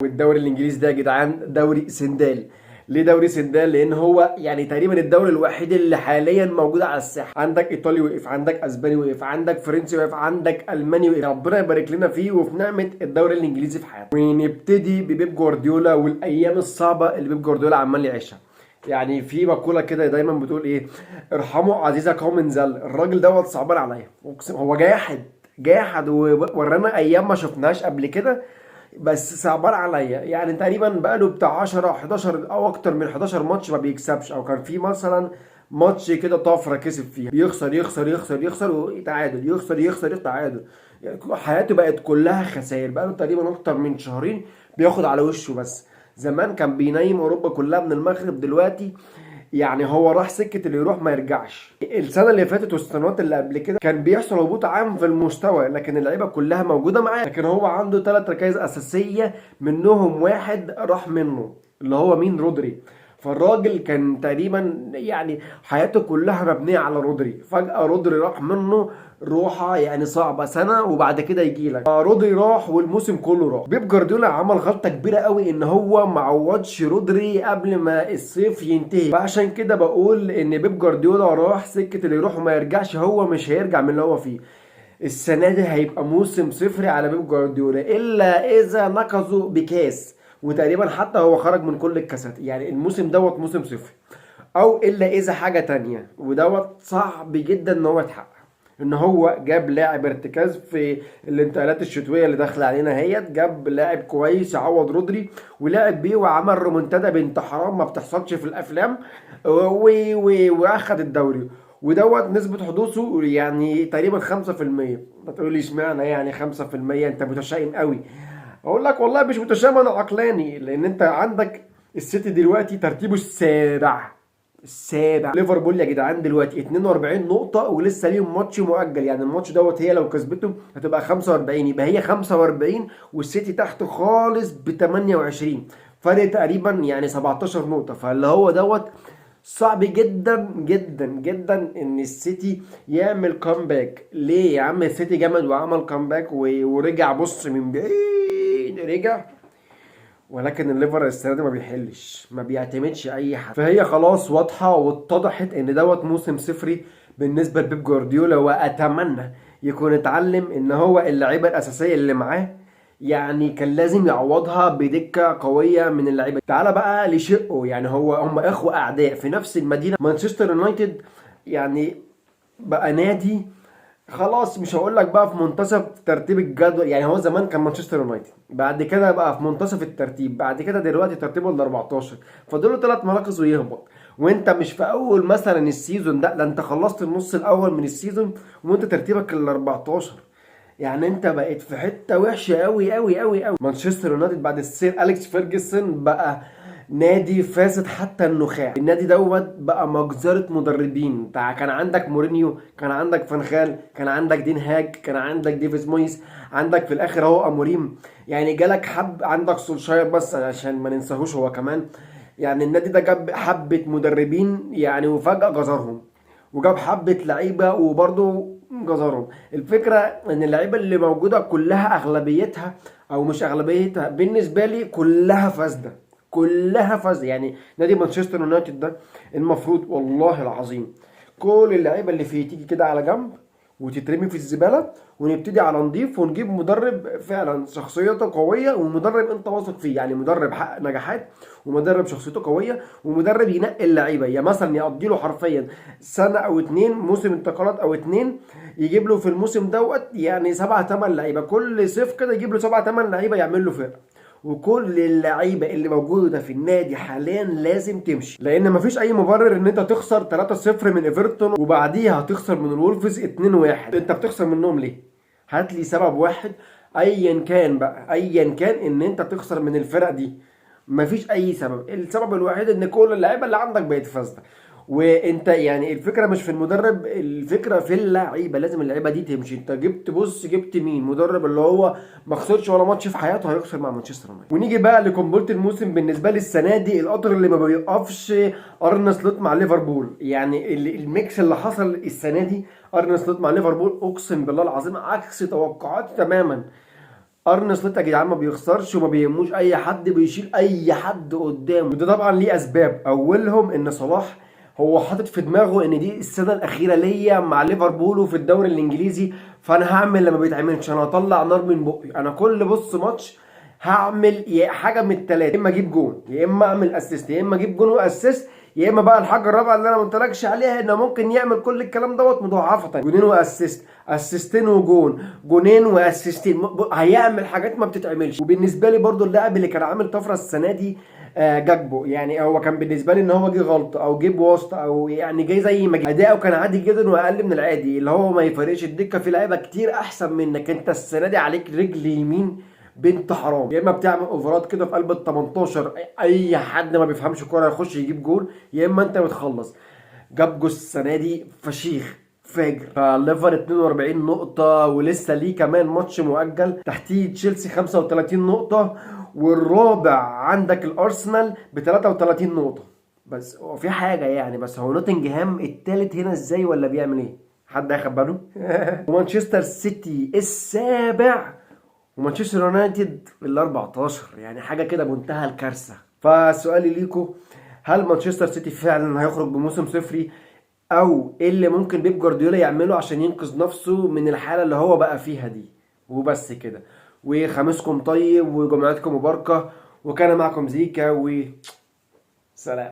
والدوري الانجليزي ده يا جدعان دوري سندال. ليه دوري سندال؟ لان هو يعني تقريبا الدوري الوحيد اللي حاليا موجود على الساحه. عندك ايطالي وقف، عندك اسباني وقف، عندك فرنسي وقف، عندك الماني وقف. ربنا يبارك لنا فيه وفي نعمه الدوري الانجليزي في حياتنا. ونبتدي ببيب جوارديولا والايام الصعبه اللي بيب جوارديولا عمال يعيشها. يعني في مقوله كده دايما بتقول ايه؟ ارحموا عزيز قوم ذل. الراجل دوت صعبان عليا، هو جاحد جاحد وورانا ايام ما شفناهاش قبل كده. بس صعبان عليا، يعني تقريبا بقاله بتاع 10 11 او اكتر من 11 ماتش ما بيكسبش، او كان في مثلا ماتش كده طفره كسب فيها، يخسر يخسر يخسر يخسر ويتعادل، يخسر يخسر يتعادل. يعني حياته بقت كلها خسائر، بقاله تقريبا اكتر من شهرين بياخد على وشه بس. زمان كان بينيم اوروبا كلها من المغرب، دلوقتي يعني هو راح سكة اللي يروح ما يرجعش. السنة اللي فاتت والسنوات اللي قبل كده كان بيحصل هبوط عام في المستوى، لكن اللعيبة كلها موجودة معاه. لكن هو عنده 3 ركائز أساسية، منهم واحد راح منه اللي هو مين؟ رودري. فالراجل كان تقريبا يعني حياته كلها مبنية على رودري، فجأة رودري راح منه روحة يعني صعبة سنة وبعد كده يجي لك رودري راح والموسم كله راح. بيب جوارديولا عمل غلطة كبيرة قوي ان هو ما عوضش رودري قبل ما الصيف ينتهي، فعشان كده بقول ان بيب جوارديولا راح سكة اللي يروح وما يرجعش. هو مش هيرجع من اللي هو فيه. السنة دي هيبقى موسم صفري على بيب جوارديولا الا اذا نقصوا بكاس، وتقريبا حتى هو خرج من كل الكاسات. يعني الموسم دوت موسم صفري، او الا اذا حاجة تانية، ودوت صعب جدا ان هو يتحقق. ان هو جاب لاعب ارتكاز في الانتقالات الشتويه اللي داخله علينا هيت، جاب لاعب كويس يعوض رودري ولعب بيه وعمل رومنتادا بنت حرام ما بتحصلش في الافلام واخد الدوري. ودوت نسبة حدوثه يعني تقريبا 5%. ما تقولي اشمعنى يعني 5%؟ انت متشائم قوي. اقول لك والله مش متشائم، انا عقلاني. لان انت عندك السيتي دلوقتي ترتيبه السابع. ليفربول يا جدعان دلوقتي 42 نقطة ولسه ليهم ماتش مؤجل. يعني الماتش دوت هي لو كسبته هتبقى 45، يبقى هي 45 والسيتي تحت خالص ب 28، فرق تقريبا يعني 17 نقطة. فاللي هو دوت صعب جدا جدا جدا ان السيتي يعمل كامباك. ليه يا عم؟ السيتي جامد وعمل كامباك ورجع، بص من بعيد رجع. ولكن الليفر السنه دي ما بيحلش، ما بيعتمدش اي حد. فهي خلاص واضحه واتضحت ان دوت موسم صفري بالنسبه لبيب جوارديولا. واتمنى يكون اتعلم ان هو اللعيبه الاساسيه اللي معاه يعني كان لازم يعوضها بدكه قويه من اللعيبه. تعال بقى لشقه، يعني هم اخوه اعداء في نفس المدينه. مانشستر يونايتد يعني بقى نادي خلاص، مش هقول لك بقى في منتصف ترتيب الجدول. يعني هو زمان كان مانشستر يونايتد، بعد كده بقى في منتصف الترتيب، بعد كده دلوقتي ترتيبه ال 14، فاضل له 3 مراكز ويهبط. وانت مش في اول مثلا السيزون ده انت خلصت النص الاول من السيزون وانت ترتيبك ال 14. يعني انت بقيت في حته وحشه قوي قوي قوي قوي. مانشستر يونايتد بعد السير اليكس فيرجسون بقى نادي فاسد حتى النخاع. النادي دوت بقى مجزرة مدربين. كان عندك مورينيو، كان عندك فانخال، كان عندك دين هاج، كان عندك ديفيز مويس، عندك في الاخر اهو اموريم. يعني جالك عندك سولشاير بس عشان ما ننساهوش هو كمان. يعني النادي ده جاب حبة مدربين يعني وفجأة جزرهم، وجاب حبة لعيبة وبرضه جزرهم. الفكرة ان اللعيبة اللي موجودة كلها اغلبيتها او مش اغلبيتها، بالنسبة لي كلها فاسدة، كلها فاسدة. يعني نادي مانشستر يونايتد ده المفروض والله العظيم كل اللعيبة اللي فيه تيجي كده على جنب وتترمي في الزبالة، ونبتدي على نضيف ونجيب مدرب فعلا شخصيته قوية ومدرب انت واثق فيه. يعني مدرب حقق نجاحات ومدرب شخصيته قوية ومدرب ينقي اللعيبة. يعني مثلا يقضي له حرفيا سنة او 2 موسم انتقالات او 2، يجيب له في الموسم دوت يعني 7 8 لعيبة، كل صيف كده يجيب له 7 8 لعيبة يعمل له فرقة. وكل اللعيبه اللي موجوده في النادي حاليا لازم تمشي، لان مفيش اي مبرر ان انت تخسر 3-0 من ايفرتون وبعديها تخسر من الولفز 2-1. انت بتخسر منهم ليه؟ هات لي سبب واحد ايا كان بقى، ايا كان ان انت تخسر من الفرق دي. مفيش اي سبب. السبب الوحيد ان كل اللعيبه اللي عندك بقت فاسده. وانت يعني الفكره مش في المدرب، الفكره في اللعيبه. لازم اللعيبه دي تمشي. انت جبت مين؟ مدرب اللي هو ما خسرش ولا ماتش في حياته هيخسر مع مانشستر يونايتد. ونيجي بقى لقنبله الموسم بالنسبه لي السنه دي، القطر اللي ما بيوقفش، ارن سلوت مع ليفربول. يعني الميكس اللي حصل السنه دي، ارن سلوت مع ليفربول اقسم بالله العظيم عكس توقعاتي تماما. ارن سلوت يا جدعان ما بيخسرش وما بيهموش اي حد، بيشيل اي حد قدامه، وده طبعا ليه اسباب. اولهم ان صلاح هو حاطط في دماغه ان دي السنه الاخيره ليا مع ليفربول وفي الدوري الانجليزي، فانا هعمل لما بيتعملش، انا هطلع نار من بقي، انا كل بص ماتش هعمل حاجه من الثلاثه، يا اما اجيب جون، يا اما اعمل اسيست، يا اما اجيب جون واسيست، يا اما بقى الحاجه الرابعه اللي انا ما قلتلكش عليها انه ممكن يعمل كل الكلام دوت مضاعفه، جونين واسيست، اسيستين وجون، جونين واسيستين، هيعمل حاجات ما بتتعملش. وبالنسبه لي برضو اللاعب اللي كان عامل طفره السنه دي جاكبو، يعني هو كان بالنسبه لي ان هو جه غلطه او جه بواسطه او يعني جاي زي ما جه، اداؤه كان عادي جدا واقل من العادي، اللي هو ما يفرقش الدكه، في لعيبه كتير احسن منك، انت السنه دي عليك رجل يمين بنت حرام، يا اما بتعمل اوفرات كده في قلب ال 18 اي حد ما بيفهمش كوره يخش يجيب جول، يا اما انت بتخلص. جاب جول السنه دي فشيخ فاجر. فالليفر 42 نقطة ولسه ليه كمان ماتش مؤجل، تحتيه تشيلسي 35 نقطة، والرابع عندك الارسنال ب 33 نقطة. بس هو في حاجة يعني، بس هو نوتنجهام التالت هنا ازاي ولا بيعمل ايه؟ حد هياخد باله؟ ومانشستر سيتي السابع، ومانشستر يونايتد ال 14، يعني حاجه كده منتهى الكارثه. فسؤالي ليكم، هل مانشستر سيتي فعلا هيخرج بموسم صفري، او ايه اللي ممكن بيب جوارديولا يعمله عشان ينقذ نفسه من الحاله اللي هو بقى فيها دي؟ وبس كده، وخميسكم طيب وجمعتكم مباركه، وكان معكم زيكا، وسلام.